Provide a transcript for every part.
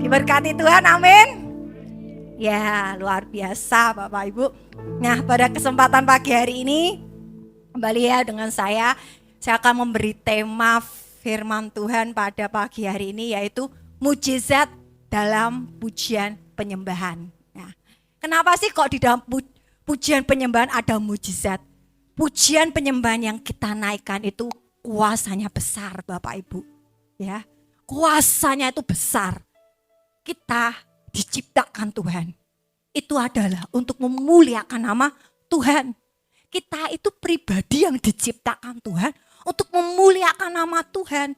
Diberkati Tuhan, amin. Ya, luar biasa Bapak Ibu. Nah, pada kesempatan pagi hari ini, kembali ya dengan saya akan memberi tema firman Tuhan pada pagi hari ini, yaitu mujizat dalam pujian penyembahan. Nah, kenapa sih kok di dalam pujian penyembahan ada mujizat? Pujian penyembahan yang kita naikkan itu kuasanya besar Bapak Ibu. Ya, kuasanya itu besar. Kita diciptakan Tuhan. Itu adalah untuk memuliakan nama Tuhan. Kita itu pribadi yang diciptakan Tuhan untuk memuliakan nama Tuhan.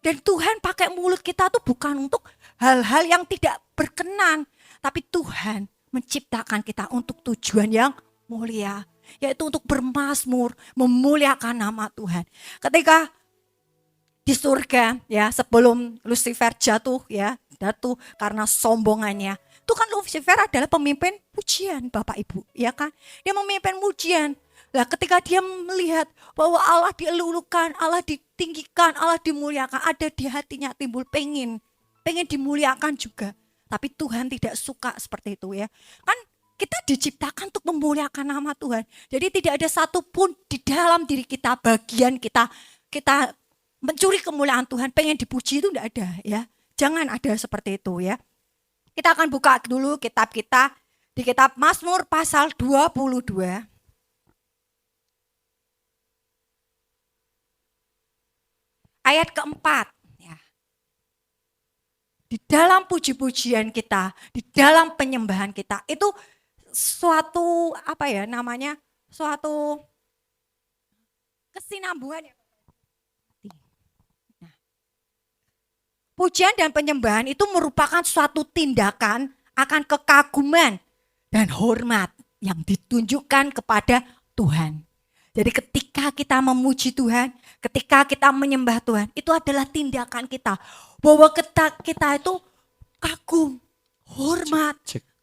Dan Tuhan pakai mulut kita tuh bukan untuk hal-hal yang tidak berkenan. Tapi Tuhan menciptakan kita untuk tujuan yang mulia. Yaitu untuk bermazmur, memuliakan nama Tuhan. Ketika di surga ya, sebelum Lucifer jatuh karena sombongannya. Itu kan Lucifer adalah pemimpin pujian Bapak Ibu, ya kan? Dia memimpin pujian. Nah, ketika dia melihat bahwa Allah dielulukan, Allah ditinggikan, Allah dimuliakan, ada di hatinya timbul pengen dimuliakan juga. Tapi Tuhan tidak suka seperti itu ya. Kan kita diciptakan untuk memuliakan nama Tuhan. Jadi tidak ada satupun di dalam diri kita, bagian kita mencuri kemuliaan Tuhan, pengen dipuji itu enggak ada ya. Jangan ada seperti itu ya. Kita akan buka dulu kitab kita di kitab Mazmur pasal 22. Ayat keempat. Ya. Di dalam puji-pujian kita, di dalam penyembahan kita, itu suatu suatu kesinambungan ya. Pujian dan penyembahan itu merupakan suatu tindakan akan kekaguman dan hormat yang ditunjukkan kepada Tuhan. Jadi ketika kita memuji Tuhan, ketika kita menyembah Tuhan, itu adalah tindakan kita. Bahwa kita itu kagum, hormat.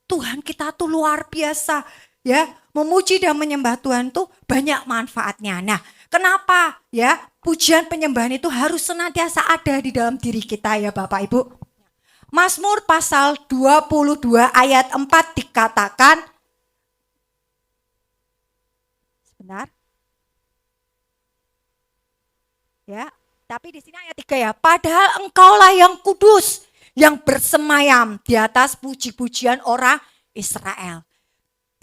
Tuhan kita tuh luar biasa. Ya, memuji dan menyembah Tuhan tuh banyak manfaatnya. Nah, kenapa ya pujian penyembahan itu harus senantiasa ada di dalam diri kita ya Bapak Ibu? Mazmur pasal 22 ayat 4 dikatakan, sebentar. Ya, tapi di sini ayat 3 ya. Padahal engkaulah yang kudus, yang bersemayam di atas puji-pujian orang Israel.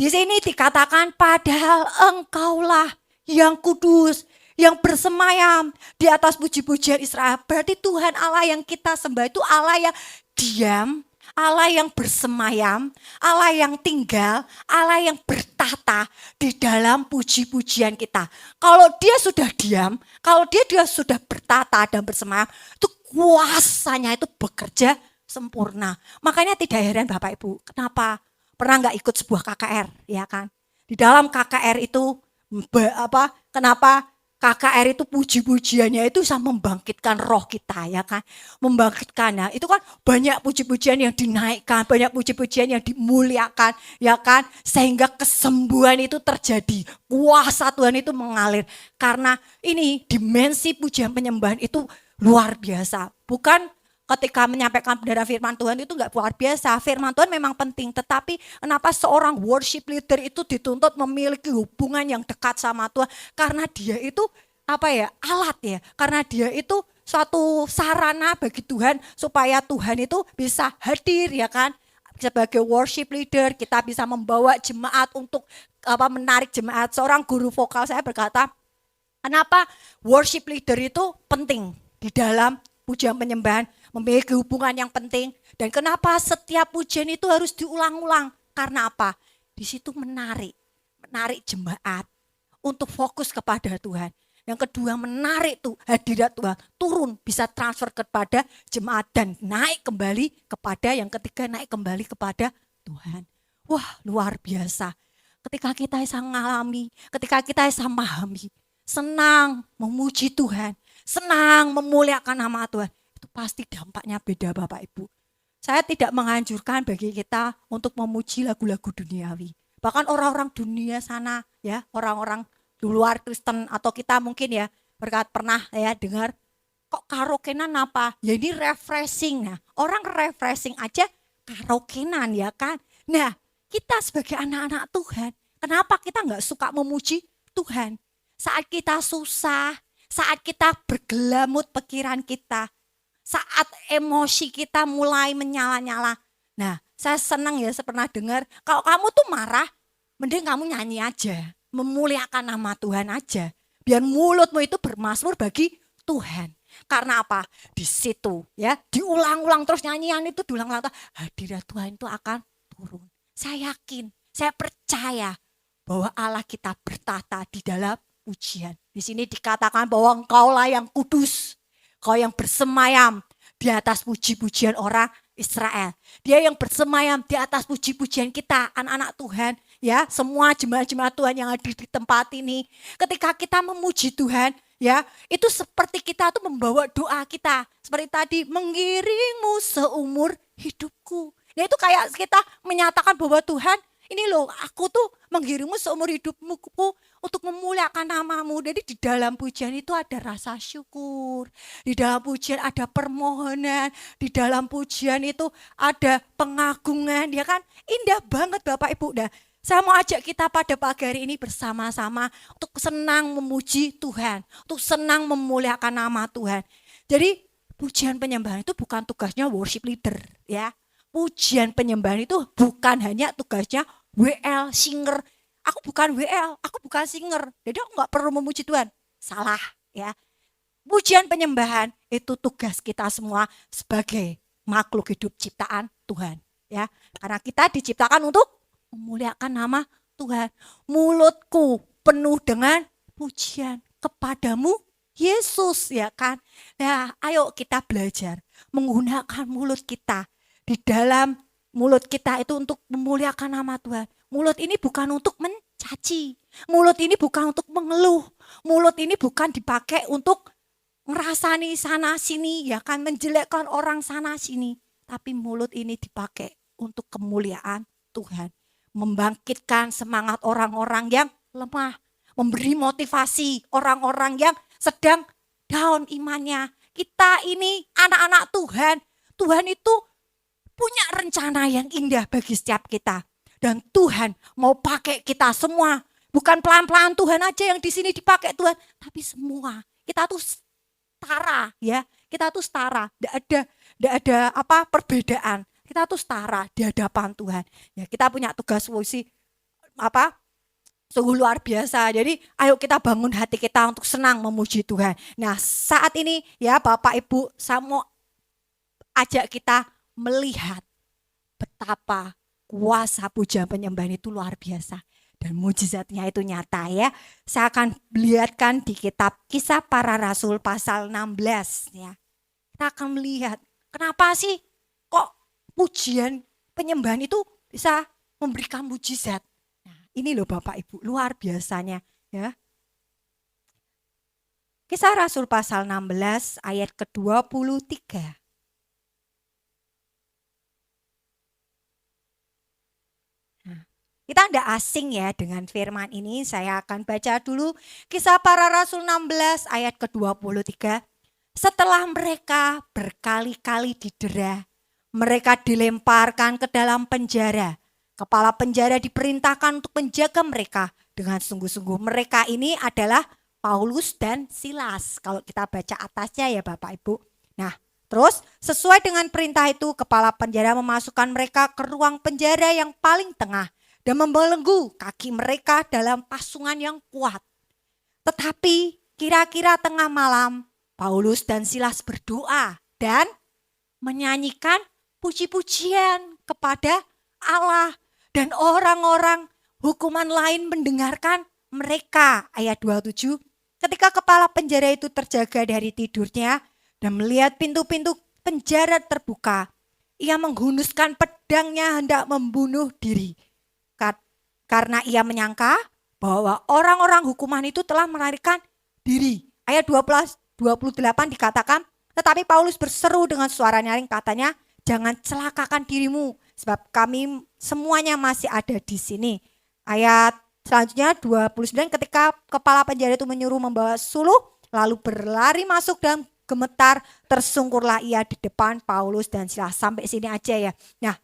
Di sini dikatakan padahal engkaulah yang kudus, yang bersemayam di atas puji-pujian Israel. Berarti Tuhan Allah yang kita sembah itu Allah yang diam, Allah yang bersemayam, Allah yang tinggal, Allah yang bertata di dalam puji-pujian kita. Kalau dia sudah diam, kalau dia sudah bertata dan bersemayam, itu kuasanya itu bekerja sempurna. Makanya tidak heran Bapak Ibu, kenapa? Pernah nggak ikut sebuah KKR, ya kan? Di dalam KKR itu kenapa KKR itu puji-pujiannya itu bisa membangkitkan roh kita, ya kan? Membangkitkan, nah itu kan banyak puji-pujian yang dinaikkan, banyak puji-pujian yang dimuliakan, ya kan? Sehingga kesembuhan itu terjadi, kuasa Tuhan itu mengalir. Karena ini dimensi pujian penyembahan itu luar biasa, bukan ketika menyampaikan kebenaran firman Tuhan itu enggak luar biasa. Firman Tuhan memang penting, tetapi kenapa seorang worship leader itu dituntut memiliki hubungan yang dekat sama Tuhan? Karena dia itu alat ya. Karena dia itu suatu sarana bagi Tuhan supaya Tuhan itu bisa hadir, ya kan? Sebagai worship leader kita bisa membawa jemaat untuk menarik jemaat. Seorang guru vokal saya berkata, kenapa worship leader itu penting di dalam pujian penyembahan, memiliki hubungan yang penting. Dan kenapa setiap pujian itu harus diulang-ulang? Karena apa? Di situ menarik jemaat untuk fokus kepada Tuhan. Yang kedua, menarik tuh hadirat Tuhan turun, bisa transfer kepada jemaat dan naik kembali kepada yang ketiga, naik kembali kepada Tuhan. Wah, luar biasa. Ketika kita bisa mengalami, ketika kita bisa memahami, senang memuji Tuhan, senang memuliakan nama Tuhan, itu pasti dampaknya beda Bapak Ibu. Saya tidak menganjurkan bagi kita untuk memuji lagu-lagu duniawi. Bahkan orang-orang dunia sana ya, orang-orang di luar Kristen atau kita mungkin ya pernah ya dengar kok karaokean apa? Ya ini refreshing. Nah, orang refreshing aja karaokean ya kan. Nah, kita sebagai anak-anak Tuhan, kenapa kita nggak suka memuji Tuhan? Saat kita susah, saat kita bergelamut pikiran kita, saat emosi kita mulai menyala-nyala. Nah, saya senang ya, saya pernah dengar, kalau kamu tuh marah, mending kamu nyanyi aja, memuliakan nama Tuhan aja. Biar mulutmu itu bermazmur bagi Tuhan. Karena apa? Di situ ya, diulang-ulang terus nyanyian itu diulang-ulang, hadirat Tuhan itu akan turun. Saya yakin, saya percaya bahwa Allah kita bertata di dalam pujian. Di sini dikatakan bahwa engkaulah yang kudus, kau yang bersemayam di atas puji-pujian orang Israel. Dia yang bersemayam di atas puji-pujian kita, anak-anak Tuhan. Ya, semua jemaat-jemaat Tuhan yang ada di tempat ini. Ketika kita memuji Tuhan, ya, itu seperti kita tuh membawa doa kita. Seperti tadi, mengiringmu seumur hidupku. Nah itu kayak kita menyatakan bahwa Tuhan, ini loh, aku tuh mengiringmu seumur hidupmu untuk memuliakan namamu. Jadi di dalam pujian itu ada rasa syukur. Di dalam pujian ada permohonan. Di dalam pujian itu ada pengagungan. Ya kan? Indah banget Bapak Ibu. Nah, saya mau ajak kita pada pagi hari ini bersama-sama untuk senang memuji Tuhan. Untuk senang memuliakan nama Tuhan. Jadi pujian penyembahan itu bukan tugasnya worship leader. Ya. Pujian penyembahan itu bukan hanya tugasnya WL, singer. Aku bukan WL, aku bukan singer. Jadi aku gak perlu memuji Tuhan. Salah ya. Pujian penyembahan itu tugas kita semua sebagai makhluk hidup ciptaan Tuhan. Ya, karena kita diciptakan untuk memuliakan nama Tuhan. Mulutku penuh dengan pujian kepadamu Yesus ya kan. Nah ayo kita belajar menggunakan mulut kita. Di dalam mulut kita itu untuk memuliakan nama Tuhan. Mulut ini bukan untuk mencaci. Mulut ini bukan untuk mengeluh. Mulut ini bukan dipakai untuk ngerasani sana sini ya kan, menjelekkan orang sana sini. Tapi mulut ini dipakai untuk kemuliaan Tuhan. Membangkitkan semangat orang-orang yang lemah. Memberi motivasi orang-orang yang sedang down imannya. Kita ini anak-anak Tuhan. Tuhan itu punya rencana yang indah bagi setiap kita. Dan Tuhan mau pakai kita semua. Bukan pelan-pelan Tuhan aja yang di sini dipakai Tuhan. Tapi semua. Kita tuh setara ya. Kita tuh setara. Tidak ada apa perbedaan. Kita tuh setara di hadapan Tuhan. Ya, kita punya tugas fungsi apa? Sungguh luar biasa. Jadi ayo kita bangun hati kita untuk senang memuji Tuhan. Nah saat ini ya Bapak Ibu, saya mau ajak kita melihat betapa kuasa pujian penyembahan itu luar biasa. Dan mujizatnya itu nyata ya. Saya akan lihatkan di kitab Kisah Para Rasul pasal 16 ya. Kita akan melihat kenapa sih kok pujian penyembahan itu bisa memberikan mujizat. Nah, ini loh Bapak Ibu, luar biasanya ya. Kisah Rasul pasal 16 ayat ke-23. Kita tidak asing ya dengan firman ini. Saya akan baca dulu Kisah Para Rasul 16 ayat ke-23. Setelah mereka berkali-kali didera, mereka dilemparkan ke dalam penjara. Kepala penjara diperintahkan untuk menjaga mereka dengan sungguh-sungguh. Mereka ini adalah Paulus dan Silas. Kalau kita baca atasnya ya Bapak Ibu. Nah, terus sesuai dengan perintah itu, kepala penjara memasukkan mereka ke ruang penjara yang paling tengah dan membelenggu kaki mereka dalam pasungan yang kuat. Tetapi kira-kira tengah malam, Paulus dan Silas berdoa dan menyanyikan puji-pujian kepada Allah. Dan orang-orang hukuman lain mendengarkan mereka. Ayat 27, ketika kepala penjara itu terjaga dari tidurnya dan melihat pintu-pintu penjara terbuka, ia menghunuskan pedangnya hendak membunuh diri. Karena ia menyangka bahwa orang-orang hukuman itu telah melarikan diri. Ayat 28 dikatakan, tetapi Paulus berseru dengan suara nyaring, katanya, jangan celakakan dirimu sebab kami semuanya masih ada di sini. Ayat selanjutnya 29, ketika kepala penjara itu menyuruh membawa suluh, lalu berlari masuk ke gemetar, tersungkurlah ia di depan Paulus dan Silas. Sampai sini aja ya. Nah,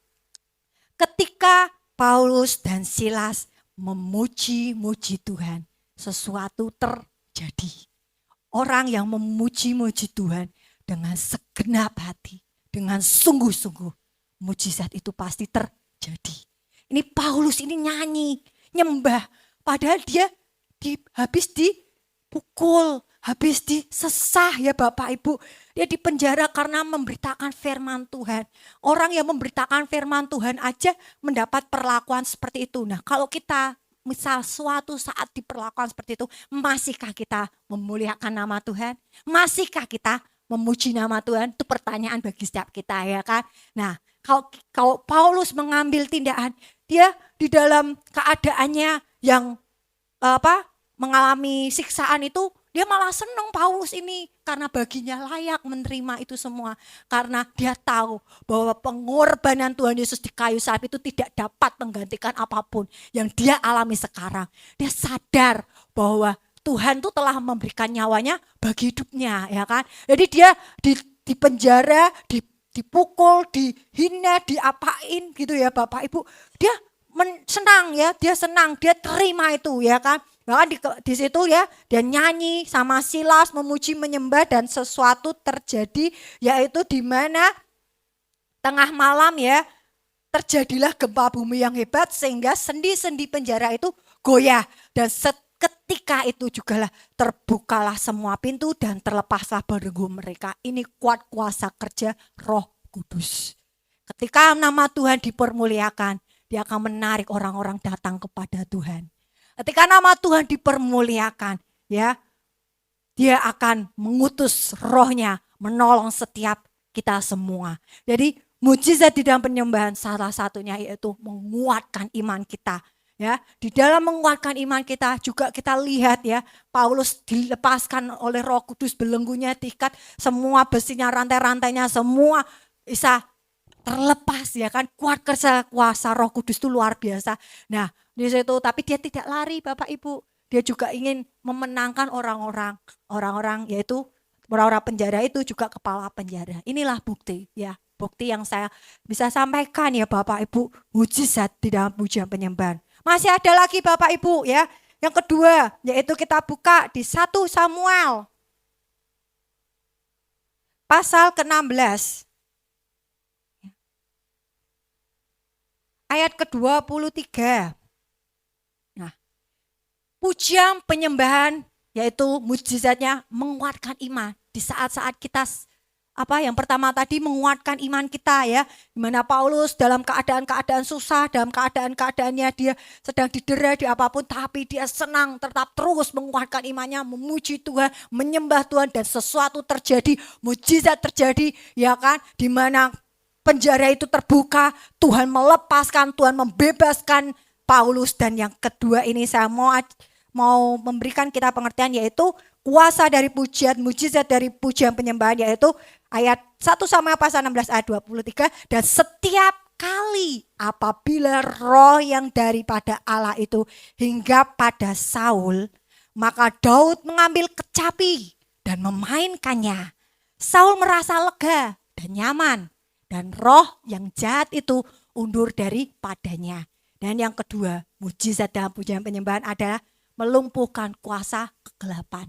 ketika Paulus dan Silas memuji-muji Tuhan, sesuatu terjadi. Orang yang memuji-muji Tuhan dengan segenap hati, dengan sungguh-sungguh, mujizat itu pasti terjadi. Ini Paulus ini nyanyi, nyembah, padahal dia habis dipukul, habis disesah ya Bapak Ibu. Dia dipenjara karena memberitakan firman Tuhan. Orang yang memberitakan firman Tuhan aja mendapat perlakuan seperti itu. Nah, kalau kita misal suatu saat diperlakukan seperti itu, masihkah kita memuliakan nama Tuhan? Masihkah kita memuji nama Tuhan? Itu pertanyaan bagi setiap kita ya kan. Nah, kalau Paulus mengambil tindakan, dia di dalam keadaannya yang mengalami siksaan itu, dia malah senang Paulus ini karena baginya layak menerima itu semua. Karena dia tahu bahwa pengorbanan Tuhan Yesus di kayu salib itu tidak dapat menggantikan apapun yang dia alami sekarang. Dia sadar bahwa Tuhan itu telah memberikan nyawanya bagi hidupnya, ya kan. Jadi dia di penjara, dipukul, dihina, diapain gitu ya Bapak Ibu. Dia senang ya, dia senang, dia terima itu ya kan. Bahkan di situ ya, dia nyanyi sama Silas, memuji, menyembah, dan sesuatu terjadi, yaitu di mana tengah malam ya, terjadilah gempa bumi yang hebat sehingga sendi-sendi penjara itu goyah, dan ketika itu juga terbukalah semua pintu dan terlepaslah belenggu mereka. Ini kuat kuasa kerja Roh Kudus. Ketika nama Tuhan dipermuliakan, dia akan menarik orang-orang datang kepada Tuhan. Ketika nama Tuhan dipermuliakan, ya, dia akan mengutus rohnya, menolong setiap kita semua. Jadi mujizat di dalam penyembahan salah satunya yaitu menguatkan iman kita. Ya, di dalam menguatkan iman kita juga kita lihat ya, Paulus dilepaskan oleh Roh Kudus, belenggunya diikat, semua besinya, rantai-rantainya semua bisa terlepas ya kan. Kuat kuasa Roh Kudus itu luar biasa. Nah, di situ tapi dia tidak lari Bapak Ibu. Dia juga ingin memenangkan orang-orang yaitu orang-orang penjara itu juga kepala penjara. Inilah bukti ya. Bukti yang saya bisa sampaikan ya Bapak Ibu, mujizat di dalam pujian penyembahan. Masih ada lagi Bapak Ibu ya. Yang kedua yaitu kita buka di 1 Samuel pasal ke-16. Ayat ke-23. Nah, pujian penyembahan yaitu mujizatnya menguatkan iman. Di saat-saat kita yang pertama tadi menguatkan iman kita ya. Di mana Paulus dalam keadaan-keadaan susah, dalam keadaan-keadaannya dia sedang didera di apapun, tapi dia senang tetap terus menguatkan imannya, memuji Tuhan, menyembah Tuhan, dan sesuatu terjadi, mujizat terjadi ya kan, di mana penjara itu terbuka, Tuhan melepaskan, Tuhan membebaskan Paulus. Dan yang kedua ini saya mau memberikan kita pengertian yaitu kuasa dari pujian, mujizat dari pujian penyembahan, yaitu ayat 1 Samuel pasal 16 ayat 23. Dan setiap kali apabila roh yang daripada Allah itu hingga pada Saul, maka Daud mengambil kecapi dan memainkannya. Saul merasa lega dan nyaman, dan roh yang jahat itu undur daripadanya. Dan yang kedua, mujizat dalam pujian penyembahan adalah melumpuhkan kuasa kegelapan.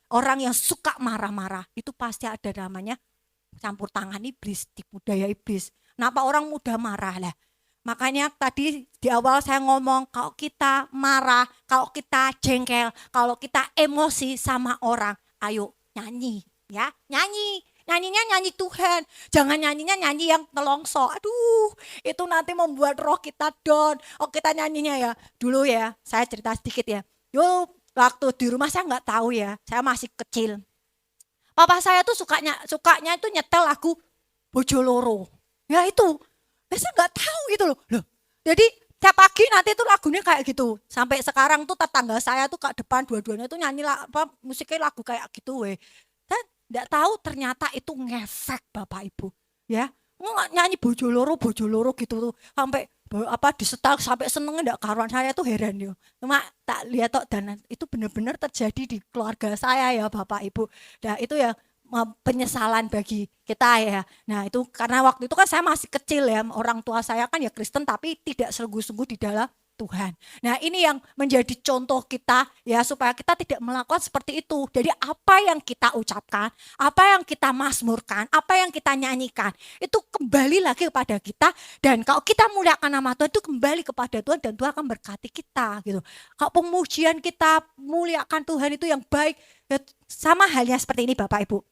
Orang yang suka marah-marah itu pasti ada namanya campur tangan iblis, tipu daya iblis. Kenapa orang mudah marah lah? Makanya tadi di awal saya ngomong, kalau kita marah, kalau kita jengkel, kalau kita emosi sama orang, ayo nyanyi ya, nyanyi. Nyanyinya nyanyi Tuhan, jangan nyanyinya nyanyi yang nelongso. Aduh, itu nanti membuat roh kita down. Oh, kita nyanyinya ya. Dulu ya, saya cerita sedikit ya. Waktu di rumah saya nggak tahu ya, saya masih kecil. Papa saya tuh sukanya itu nyetel lagu Bojoloro. Ya itu, saya nggak tahu gitu loh. Jadi tiap pagi nanti tuh lagunya kayak gitu. Sampai sekarang tuh tetangga saya tuh ke depan dua-duanya tuh nyanyi musiknya lagu kayak gitu weh. Nggak tahu ternyata itu ngefek Bapak Ibu ya, nyanyi bojoloro gitu tuh sampai disetel sampai senengnya enggak karuan. Saya tuh heran yo. Cuma tak lihat tok dan itu benar-benar terjadi di keluarga saya ya Bapak Ibu. Nah, itu ya penyesalan bagi kita ya. Nah, itu karena waktu itu kan saya masih kecil ya. Orang tua saya kan ya Kristen tapi tidak sungguh-sungguh di dalam Tuhan. Nah, ini yang menjadi contoh kita ya supaya kita tidak melakukan seperti itu. Jadi apa yang kita ucapkan, apa yang kita mazmurkan, apa yang kita nyanyikan, itu kembali lagi kepada kita, dan kalau kita muliakan nama Tuhan itu kembali kepada Tuhan dan Tuhan akan berkati kita gitu. Kalau pemujian kita muliakan Tuhan itu yang baik, ya sama halnya seperti ini Bapak Ibu.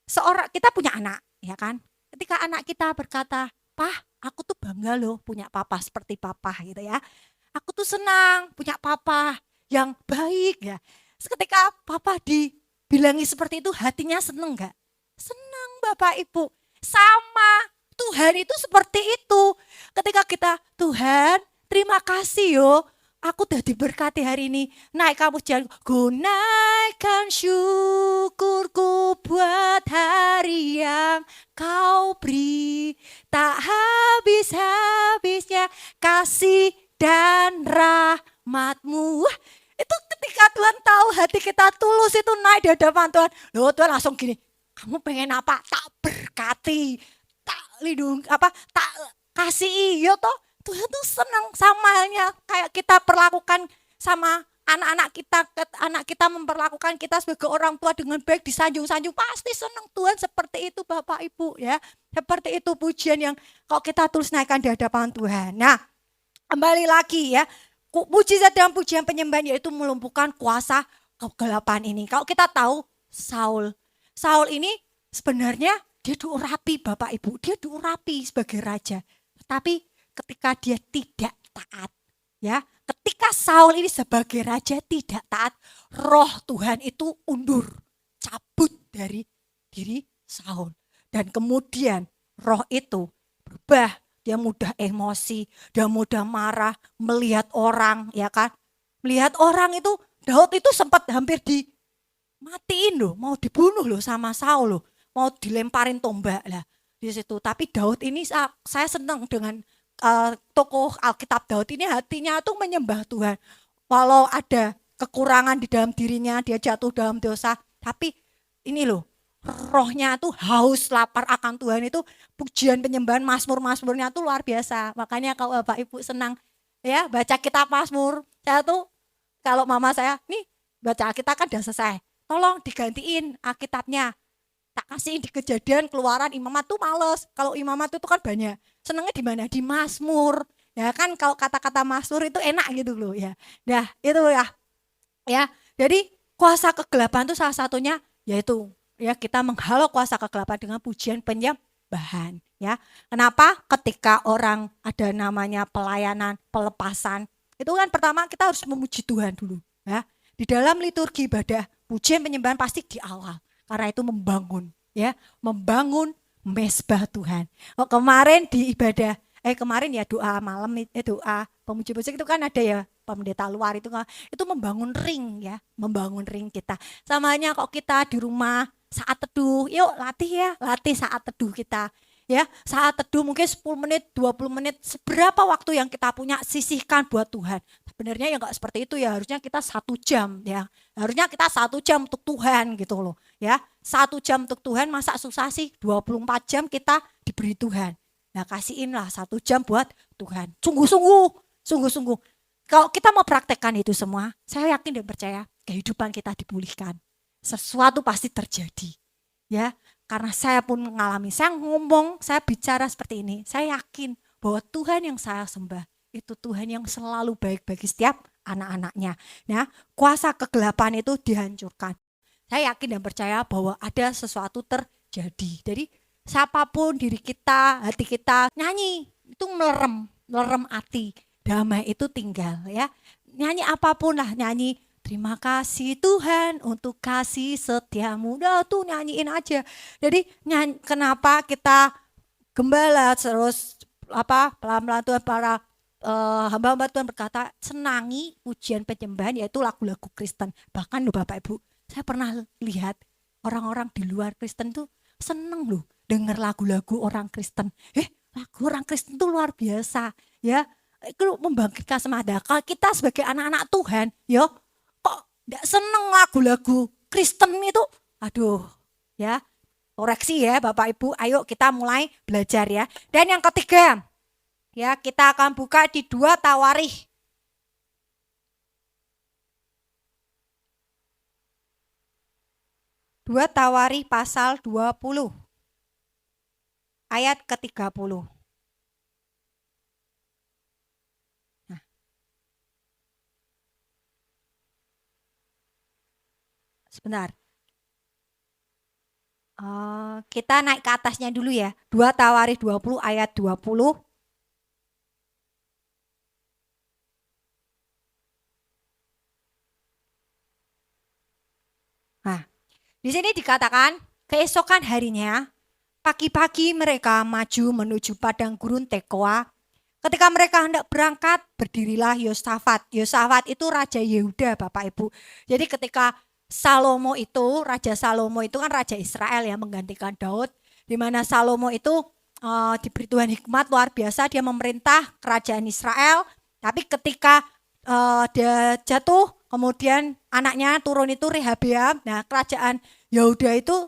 Seorang kita punya anak, ya kan? Ketika anak kita berkata, "Pah, aku tuh bangga loh punya papa seperti papa," gitu ya. Aku tuh senang punya papa yang baik ya. Seketika papa dibilangi seperti itu, hatinya seneng gak? Senang Bapak Ibu. Sama Tuhan itu seperti itu. Ketika kita, Tuhan terima kasih yo, aku udah diberkati hari ini. Naik kamu jalan, ku naikkan syukurku buat hari yang kau beri. Tak habis-habisnya kasih dan rahmat-Mu. Wah, itu ketika Tuhan tahu hati kita tulus itu naik di hadapan Tuhan. Loh, Tuhan langsung gini, kamu pengen apa? Tak berkati, tak lindung, tak kasih. Yo toh, Tuhan tuh senang sama halnya kayak kita perlakukan sama anak kita memperlakukan kita sebagai orang tua dengan baik, disanjung-sanjung, pasti senang Tuhan seperti itu Bapak Ibu ya. Seperti itu pujian yang kalau kita terus naikkan di hadapan Tuhan. Nah, kembali lagi ya, mujizat dan pujian penyembahan yaitu melumpuhkan kuasa kegelapan ini. Kalau kita tahu Saul ini sebenarnya dia diurapi Bapak Ibu, dia diurapi sebagai raja. Tetapi ketika dia tidak taat, ya, ketika Saul ini sebagai raja tidak taat, roh Tuhan itu undur, cabut dari diri Saul. Dan kemudian roh itu berubah. Dia mudah emosi, dia mudah marah, melihat orang, ya kan. Melihat orang itu, Daud itu sempat hampir dimatiin loh, mau dibunuh loh sama Saul loh, mau dilemparin tombak lah di situ. Tapi Daud ini saya senang dengan tokoh Alkitab Daud ini hatinya tuh menyembah Tuhan. Walau ada kekurangan di dalam dirinya, dia jatuh dalam dosa, tapi ini loh, rohnya tuh haus lapar akan Tuhan, itu pujian penyembahan mazmur-mazmurnya tuh luar biasa. Makanya kalau Bapak Ibu senang ya baca kitab Mazmur, saya tuh kalau mama saya nih baca Alkitab kan udah selesai, tolong digantiin Alkitabnya, tak kasih di Kejadian, Keluaran, Imamat tuh males. Kalau Imamat itu kan banyak, senengnya di mana? Di Mazmur ya kan. Kalau kata-kata Mazmur itu enak gitu loh ya. Nah itu ya jadi kuasa kegelapan itu salah satunya yaitu ya kita menghalau kuasa kegelapan dengan pujian penyembahan ya. Kenapa? Ketika orang ada namanya pelayanan, pelepasan, itu kan pertama kita harus memuji Tuhan dulu ya. Di dalam liturgi ibadah, pujian penyembahan pasti di awal. Karena itu membangun ya, membangun mesbah Tuhan. Oh, kemarin di ibadah kemarin ya doa malam doa pemuji-puji itu kan ada ya pendeta luar itu membangun ring ya, membangun ring kita. Samanya kok kita di rumah saat teduh, yuk latih saat teduh kita. Ya, saat teduh mungkin 10 menit, 20 menit, seberapa waktu yang kita punya sisihkan buat Tuhan. Sebenarnya ya enggak seperti itu ya, harusnya kita 1 jam ya. Harusnya kita 1 jam untuk Tuhan gitu loh. Ya, 1 jam untuk Tuhan, masa susah sih 24 jam kita diberi Tuhan. Nah, kasihinlah 1 jam buat Tuhan. Sungguh-sungguh. Kalau kita mau praktekkan itu semua, saya yakin dan percaya kehidupan kita dipulihkan. Sesuatu pasti terjadi. Ya, karena saya pun mengalami, saya ngomong, saya bicara seperti ini, saya yakin bahwa Tuhan yang saya sembah itu Tuhan yang selalu baik bagi setiap anak-anaknya. Nah, kuasa kegelapan itu dihancurkan. Saya yakin dan percaya bahwa ada sesuatu terjadi. Jadi siapapun diri kita, hati kita, nyanyi itu melerem hati. Damai itu tinggal ya. Nyanyi apapun lah, nyanyi terima kasih Tuhan untuk kasih setiamu. Udah tuh nyanyiin aja. Jadi kenapa kita gembala terus pelan-pelan Tuhan para hamba-hamba Tuhan berkata senangi pujian penyembahan yaitu lagu-lagu Kristen. Bahkan loh Bapak Ibu, saya pernah lihat orang-orang di luar Kristen tuh seneng loh dengar lagu-lagu orang Kristen. Lagu orang Kristen tuh luar biasa. ya. Itu membangkitkan semangat. Kalau kita sebagai anak-anak Tuhan, ya kok enggak seneng lagu-lagu Kristen itu, aduh, ya. Koreksi ya Bapak Ibu, ayo kita mulai belajar ya. Dan yang ketiga, ya kita akan buka di 2 Tawarikh. 2 Tawarikh pasal 20 ayat ke-30. Nah, sebentar. Kita naik ke atasnya dulu ya. 2 Tawarikh 20 ayat 20. Nah, di sini dikatakan keesokan harinya pagi-pagi mereka maju menuju padang gurun Tekoa. Ketika mereka hendak berangkat, berdirilah Yosafat. Yosafat itu Raja Yehuda, Bapak Ibu. Jadi ketika Raja Salomo itu kan Raja Israel yang menggantikan Daud. Di mana Salomo itu diberi Tuhan hikmat luar biasa, dia memerintah kerajaan Israel. Tapi ketika dia jatuh, kemudian anaknya turun itu Rehabeam. Nah, kerajaan Yehuda itu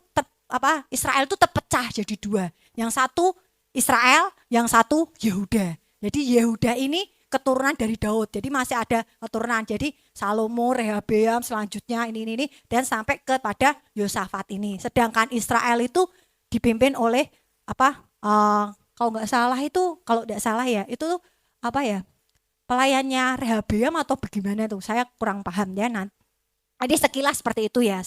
Israel itu terpecah jadi 2. Yang satu Israel, yang satu Yehuda. Jadi Yehuda ini keturunan dari Daud. Jadi masih ada keturunan. Jadi Salomo, Rehabeam, selanjutnya ini dan sampai kepada Yosafat ini. Sedangkan Israel itu dipimpin oleh kalau nggak salah ya itu pelayannya Rehabeam atau bagaimana tuh, saya kurang paham ya. Jadi sekilas seperti itu ya,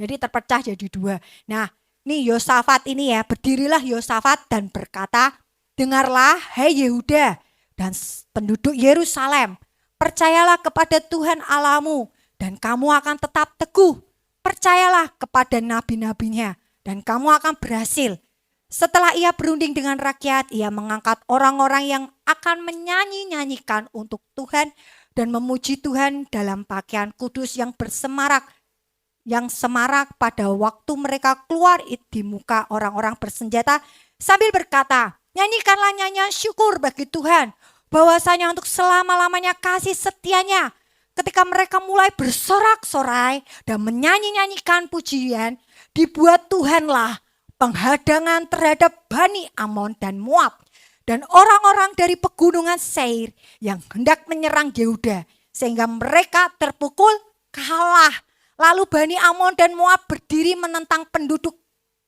Jadi terpecah jadi 2. Nah, nih Yosafat ini ya, berdirilah Yosafat dan berkata, dengarlah hai Yehuda dan penduduk Yerusalem, percayalah kepada Tuhan Allahmu dan kamu akan tetap teguh. Percayalah kepada nabi-nabinya dan kamu akan berhasil. Setelah ia berunding dengan rakyat, ia mengangkat orang-orang yang akan menyanyi-nyanyikan untuk Tuhan dan memuji Tuhan dalam pakaian kudus yang semarak pada waktu mereka keluar di muka orang-orang bersenjata sambil berkata, nyanyikanlah nyanyian syukur bagi Tuhan, bahwasanya untuk selama-lamanya kasih setianya. Ketika mereka mulai bersorak-sorai dan menyanyi-nyanyikan pujian, dibuat Tuhanlah penghadangan terhadap Bani Amon dan Moab dan orang-orang dari pegunungan Seir yang hendak menyerang Yehuda, sehingga mereka terpukul kalah. Lalu Bani Amon dan Moab berdiri menentang penduduk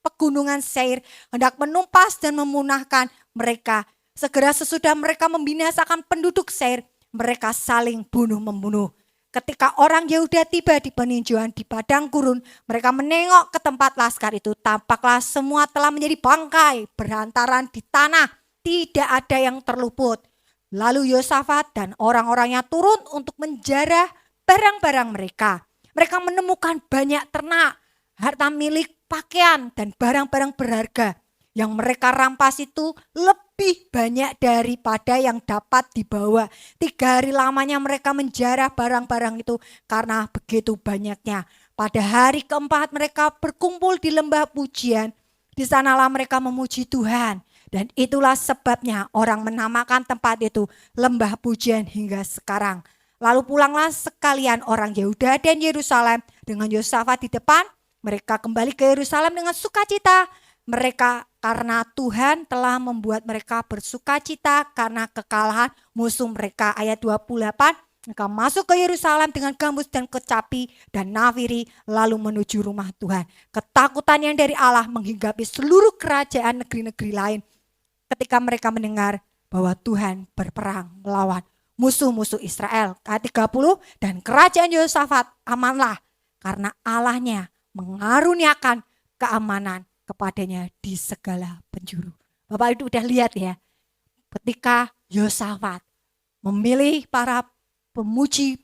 pegunungan Seir, hendak menumpas dan memunahkan mereka. Segera sesudah mereka membinasakan penduduk Seir, mereka saling bunuh-membunuh. Ketika orang Yehuda tiba di peninjauan di padang gurun, mereka menengok ke tempat laskar itu. Tampaklah semua telah menjadi bangkai, berhantaran di tanah, tidak ada yang terluput. Lalu Yosafat dan orang-orangnya turun untuk menjarah barang-barang mereka. Mereka menemukan banyak ternak, harta milik, pakaian, dan barang-barang berharga. Yang mereka rampas itu lebih banyak daripada yang dapat dibawa. 3 hari lamanya mereka menjarah barang-barang itu karena begitu banyaknya. Pada hari keempat mereka berkumpul di lembah pujian. Di sanalah mereka memuji Tuhan. Dan itulah sebabnya orang menamakan tempat itu lembah pujian hingga sekarang. Lalu pulanglah sekalian orang Yehuda dan Yerusalem dengan Yosafat di depan. Mereka kembali ke Yerusalem dengan sukacita. Mereka karena Tuhan telah membuat mereka bersukacita karena kekalahan musuh mereka. Ayat 28. Mereka masuk ke Yerusalem dengan gambus dan kecapi dan nafiri lalu menuju rumah Tuhan. Ketakutan yang dari Allah menghinggapi seluruh kerajaan negeri-negeri lain ketika mereka mendengar bahwa Tuhan berperang melawan musuh-musuh Israel. Ayat 30. Dan kerajaan Yosafat amanlah karena Allahnya mengaruniakan keamanan kepadanya di segala penjuru. Bapak itu udah lihat ya, ketika Yosafat memilih para pemuji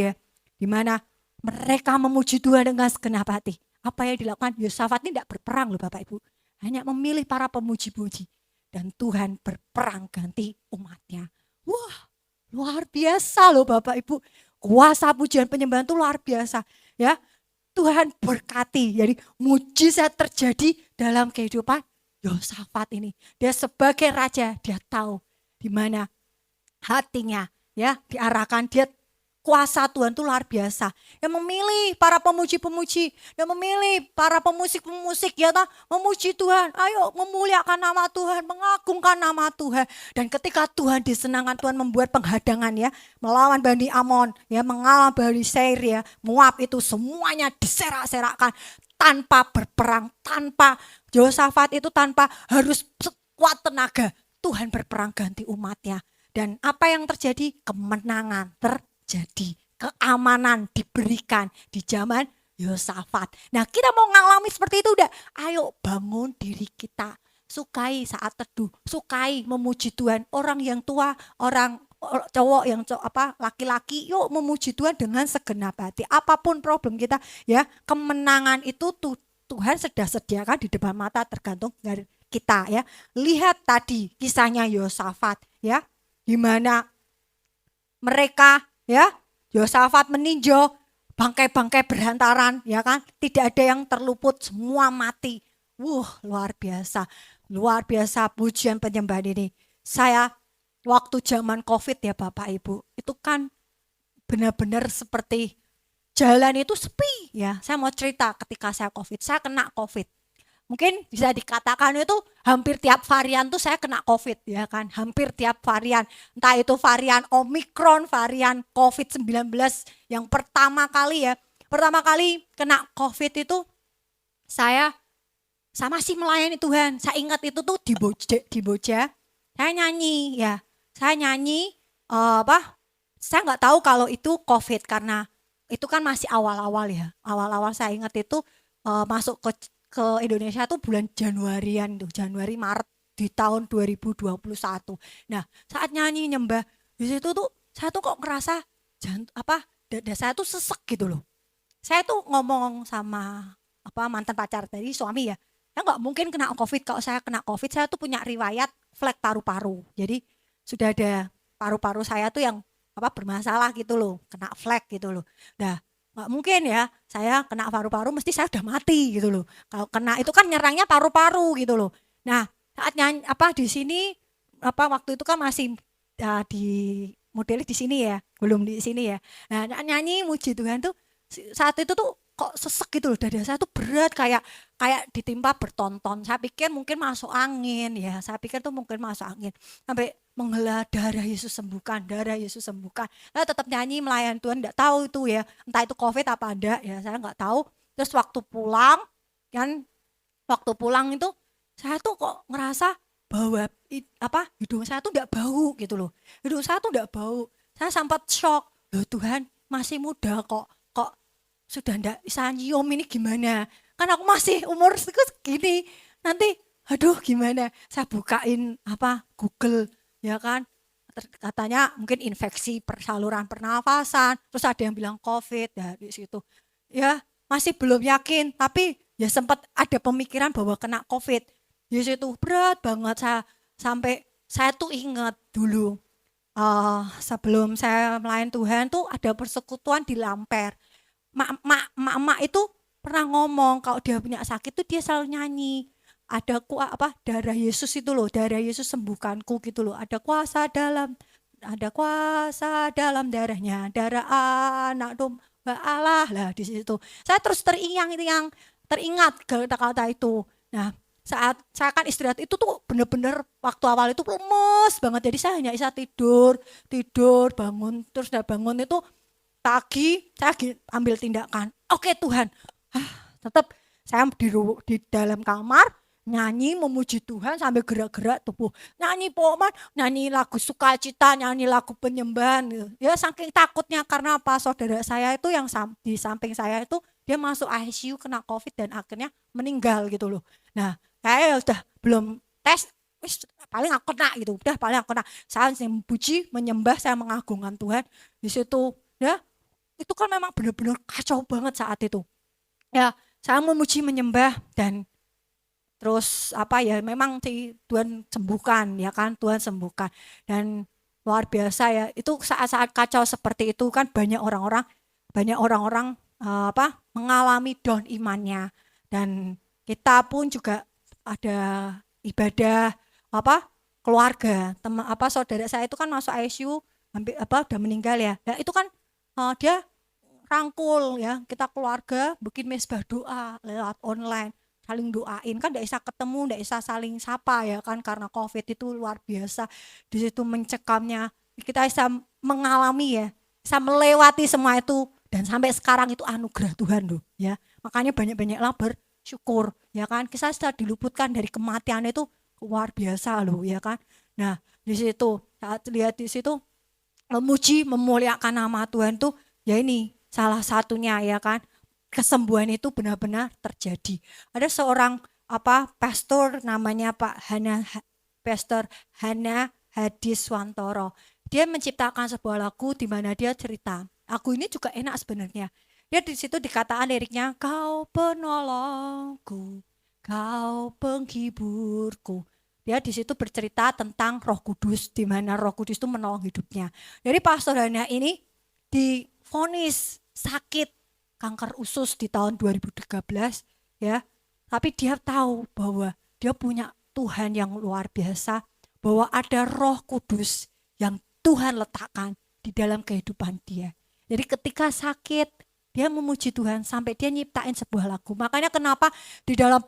ya, di mana mereka memuji Tuhan dengan segenap hati. Apa yang dilakukan Yosafat ini tidak berperang loh Bapak Ibu, hanya memilih para pemuji-puji dan Tuhan berperang ganti umatnya. Wah, luar biasa loh Bapak Ibu, kuasa pujian penyembahan itu luar biasa ya. Tuhan berkati, jadi mujizat terjadi dalam kehidupan Yosafat ini, dia sebagai raja, dia tahu di mana hatinya ya diarahkan. Dia kuasa Tuhan itu luar biasa. Yang memilih para pemuji-pemuji, yang memilih para pemusik-pemusik ya toh, memuji Tuhan. Ayo memuliakan nama Tuhan, mengagungkan nama Tuhan. Dan ketika Tuhan disenangkan, Tuhan membuat penghadangan ya, melawan Bani Amon, ya mengalahkan Bani Seir ya, Moab itu semuanya diserak-serakkan tanpa berperang, tanpa Yosafat itu tanpa harus sekuat tenaga. Tuhan berperang ganti umatnya. Dan apa yang terjadi? Kemenangan terjadi. Keamanan diberikan di zaman Yosafat. Nah, kita mau ngalami seperti itu udah. Ayo bangun diri kita. Sukai saat teduh, sukai memuji Tuhan. Orang yang tua, orang cowok yang laki-laki, yuk memuji Tuhan dengan segenap hati. Apapun problem kita ya, kemenangan itu Tuhan sudah sediakan di depan mata, tergantung dari kita ya. Lihat tadi kisahnya Yosafat ya, di mana mereka ya, Yosafat meninjau bangkai-bangkai berhantaran ya kan, tidak ada yang terluput, semua mati. Luar biasa, luar biasa pujian penyembahan ini. Saya waktu zaman COVID ya Bapak Ibu, itu kan benar-benar seperti jalan itu sepi ya. Saya mau cerita ketika saya COVID, saya kena COVID. Mungkin bisa dikatakan itu hampir tiap varian tuh saya kena COVID ya kan. Hampir tiap varian. Entah itu varian Omikron, varian COVID-19 yang pertama kali ya. Pertama kali kena COVID itu saya masih melayani Tuhan. Saya ingat itu tuh di Boja. Saya nyanyi ya. Saya nyanyi saya nggak tahu kalau itu COVID karena itu kan masih awal-awal ya. Awal-awal saya ingat itu masuk ke Indonesia tuh bulan Januarian tuh, Januari Maret di tahun 2021. Nah, saat nyanyi nyembah di situ tuh saya tuh kok ngerasa dada saya tuh sesek gitu loh. Saya tuh ngomong sama mantan pacar tadi, suami ya. Ya nggak mungkin kena COVID. Kalau saya kena COVID, saya tuh punya riwayat flek paru-paru. Jadi sudah ada paru-paru saya tuh yang bermasalah gitu loh, kena flek gitu loh. Nah, nggak mungkin ya saya kena paru-paru mesti saya udah mati gitu loh. Kalau kena itu kan nyerangnya paru-paru gitu loh. Nah, saat nyanyi di sini waktu itu kan masih di modelnya di sini ya, belum di sini ya. Nah, nyanyi muji Tuhan tuh saat itu tuh kok sesek gitu loh, dada saya tuh berat kayak ditimpa bertonton. Saya pikir mungkin masuk angin ya, saya pikir tuh mungkin masuk angin. Sampai menghela, darah Yesus sembuhkan, darah Yesus sembuhkan. Saya tetap nyanyi melayan Tuhan, enggak tahu itu ya, entah itu COVID apa enggak ya, saya enggak tahu. Terus waktu pulang itu saya tuh kok ngerasa bahwa hidung saya tuh enggak bau gitu loh. Hidung saya tuh enggak bau. Saya sempat shock. Loh Tuhan, masih muda kok sudah enggak bisa nyium, ini gimana? Kan aku masih umur segini. Nanti aduh gimana? Saya bukain Google ya kan, katanya mungkin infeksi saluran pernafasan, terus ada yang bilang COVID ya di situ. Ya masih belum yakin, tapi ya sempat ada pemikiran bahwa kena COVID. Di situ berat banget sampai saya tuh ingat dulu sebelum saya melayani Tuhan tuh ada persekutuan di Lamper. Mak itu pernah ngomong kalau dia punya sakit tuh dia selalu nyanyi. Ada darah Yesus itu loh, darah Yesus sembuhkanku gitu loh. Ada kuasa dalam darahnya, darah anak domba Allah lah di situ. Saya terus teringat kata-kata itu. Nah, saat saya kan istirahat itu tuh bener-bener waktu awal itu lemes banget. Jadi saya hanya bisa tidur, bangun, terus udah bangun itu pagi saya ambil tindakan. Oke Tuhan, tetap saya di dalam kamar nyanyi memuji Tuhan sambil gerak-gerak tubuh, nyanyi nyanyi lagu sukacita, nyanyi lagu penyembahan gitu. Ya saking takutnya karena saudara saya itu yang di samping saya itu dia masuk ICU kena COVID dan akhirnya meninggal gitu loh. Nah saya sudah belum tes, paling aku kena gitu, udah paling aku kena. Saya memuji, menyembah, saya mengagungkan Tuhan di situ ya. Itu kan memang benar-benar kacau banget saat itu ya. Saya memuji, menyembah, dan terus memang Tuhan sembuhkan ya kan, Tuhan sembuhkan. Dan luar biasa ya, itu saat-saat kacau seperti itu kan banyak orang-orang mengalami down imannya. Dan kita pun juga ada ibadah keluarga. Saudara saya itu kan masuk ICU hampir udah meninggal ya. Nah, itu kan dia rangkul ya, kita keluarga bikin mesbah doa lewat online, saling doain kan, tidak bisa ketemu, tidak bisa saling sapa ya kan, karena COVID itu luar biasa. Di situ mencekamnya, kita bisa mengalami ya, bisa melewati semua itu, dan sampai sekarang itu anugerah Tuhan loh ya. Makanya banyak-banyaklah bersyukur ya kan, kita sudah diluputkan dari kematian, itu luar biasa loh ya kan. Nah di situ saat lihat di situ memuji memuliakan nama Tuhan tuh ya, ini salah satunya ya kan, kesembuhan itu benar-benar terjadi. Ada seorang pastor namanya Pastor Hana Hadiswantoro. Dia menciptakan sebuah lagu di mana dia cerita. Lagu ini juga enak sebenarnya. Dia di situ dikatakan liriknya, kau penolongku, kau penghiburku. Dia di situ bercerita tentang Roh Kudus, di mana Roh Kudus itu menolong hidupnya. Jadi Pastor Hana ini divonis sakit kanker usus di tahun 2013 ya. Tapi dia tahu bahwa dia punya Tuhan yang luar biasa, bahwa ada Roh Kudus yang Tuhan letakkan di dalam kehidupan dia. Jadi ketika sakit, dia memuji Tuhan sampai dia nyiptain sebuah lagu. Makanya kenapa di dalam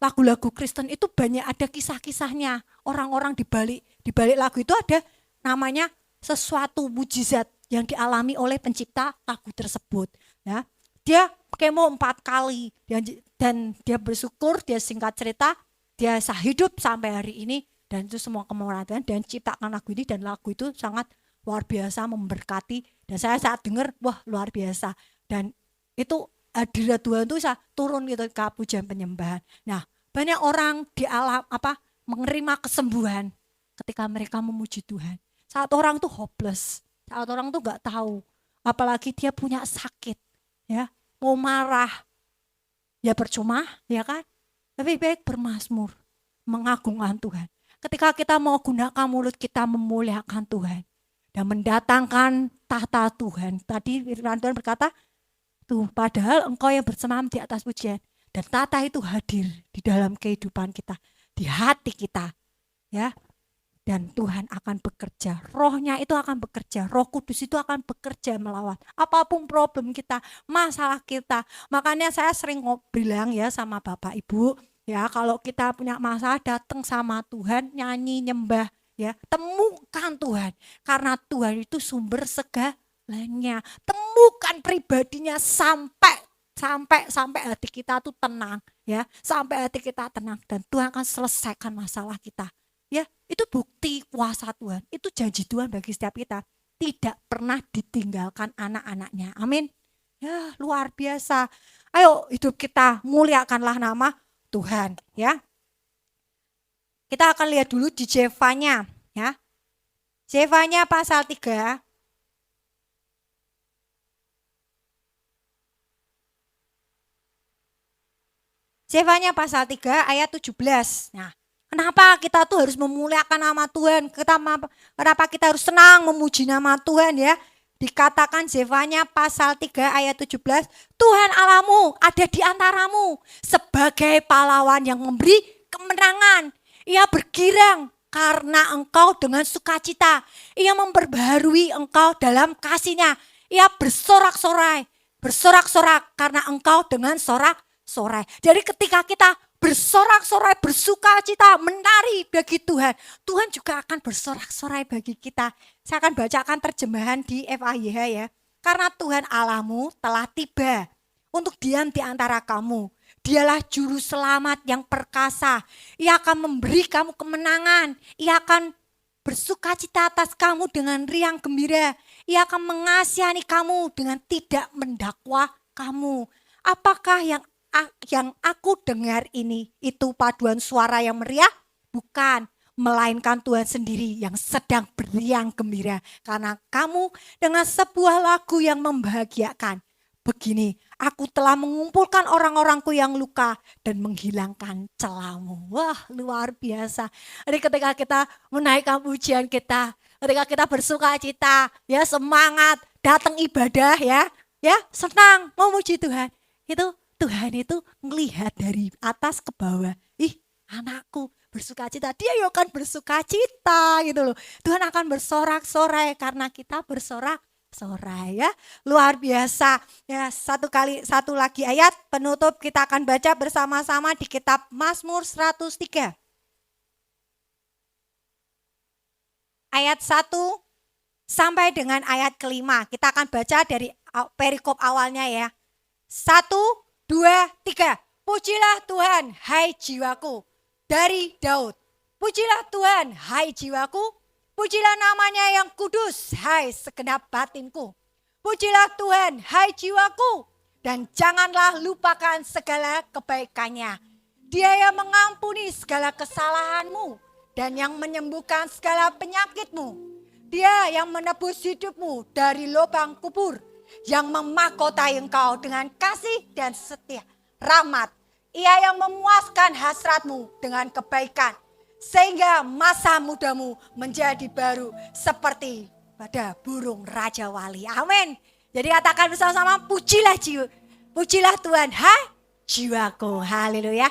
lagu-lagu Kristen itu banyak ada kisah-kisahnya. Orang-orang di balik lagu itu ada namanya sesuatu mujizat yang dialami oleh pencipta lagu tersebut. Ya, dia kemo 4 kali dan dia bersyukur, dia singkat cerita, dia bisa hidup sampai hari ini, dan itu semua kemurahan Tuhan, dan ciptakan lagu ini, dan lagu itu sangat luar biasa memberkati, dan saya saat dengar wah luar biasa, dan itu hadirat Tuhan itu bisa turun gitu ke pujian penyembahan. Nah, banyak orang di alam menerima kesembuhan ketika mereka memuji Tuhan. Saat orang tuh hopeless, saat orang tuh nggak tahu, apalagi dia punya sakit, ya mau marah, ya percuma, ya kan? Lebih baik bermazmur, mengagungkan Tuhan. Ketika kita mau gunakan mulut kita memuliakan Tuhan dan mendatangkan tahta Tuhan. Tadi firman Tuhan berkata, tuh padahal engkau yang bersemayam di atas pujian, dan tahta itu hadir di dalam kehidupan kita, di hati kita, ya. Dan Tuhan akan bekerja, rohnya itu akan bekerja, Roh Kudus itu akan bekerja melawan apapun problem kita, masalah kita. Makanya saya sering bilang ya sama Bapak Ibu, ya kalau kita punya masalah datang sama Tuhan, nyanyi, nyembah, ya temukan Tuhan, karena Tuhan itu sumber segalanya. Temukan pribadinya sampai hati kita tuh tenang, ya sampai hati kita tenang, dan Tuhan akan selesaikan masalah kita. Ya, itu bukti kuasa Tuhan, itu janji Tuhan bagi setiap kita, tidak pernah ditinggalkan anak-anaknya. Amin. Ya, luar biasa. Ayo hidup kita muliakanlah nama Tuhan, ya. Kita akan lihat dulu di Zefanya, ya. Zefanya pasal 3. Zefanya pasal 3 ayat 17. Nah, kenapa kita tuh harus memuliakan nama Tuhan? Kenapa kita harus senang memuji nama Tuhan, ya? Dikatakan Zefanya pasal 3 ayat 17, Tuhan Allahmu ada di antaramu sebagai pahlawan yang memberi kemenangan. Ia bergirang karena engkau dengan sukacita. Ia memperbaharui engkau dalam kasihnya. Ia bersorak-sorai karena engkau dengan sorak-sorai. Jadi ketika kita bersorak-sorai, bersukacita, menari bagi Tuhan, Tuhan juga akan bersorak-sorai bagi kita. Saya akan bacakan terjemahan di FAYH ya. Karena Tuhan Allahmu telah tiba untuk diam di antara kamu. Dialah juru selamat yang perkasa. Ia akan memberi kamu kemenangan. Ia akan bersukacita atas kamu dengan riang gembira. Ia akan mengasihani kamu dengan tidak mendakwa kamu. Apakah yang aku dengar ini itu paduan suara yang meriah? Bukan, melainkan Tuhan sendiri yang sedang beriang gembira karena kamu dengan sebuah lagu yang membahagiakan. Begini, aku telah mengumpulkan orang-orangku yang luka dan menghilangkan celamu. Wah, luar biasa. Jadi ketika kita menaikkan pujian kita, ketika kita bersukacita, ya semangat, datang ibadah ya senang memuji Tuhan. Itu Tuhan itu melihat dari atas ke bawah. Ih, anakku bersukacita, dia ya akan bersukacita gitu loh. Tuhan akan bersorak-sorai karena kita bersorak-sorai ya. Luar biasa. Ya, satu lagi ayat penutup kita akan baca bersama-sama di kitab Mazmur 103. Ayat 1 sampai dengan ayat kelima. Kita akan baca dari perikop awalnya ya. 1, 2, 3. Pujilah Tuhan, hai jiwaku. Dari Daud. Pujilah Tuhan, hai jiwaku. Pujilah namanya yang kudus, hai segenap batinku. Pujilah Tuhan, hai jiwaku. Dan janganlah lupakan segala kebaikannya. Dia yang mengampuni segala kesalahanmu dan yang menyembuhkan segala penyakitmu. Dia yang menebus hidupmu dari lubang kubur, yang memahkotai engkau dengan kasih dan setia rahmat. Ia yang memuaskan hasratmu dengan kebaikan, sehingga masa mudamu menjadi baru seperti pada burung Raja Wali. Amin. Jadi katakan bersama-sama, pujilah Tuhan, hai jiwaku. Haleluya.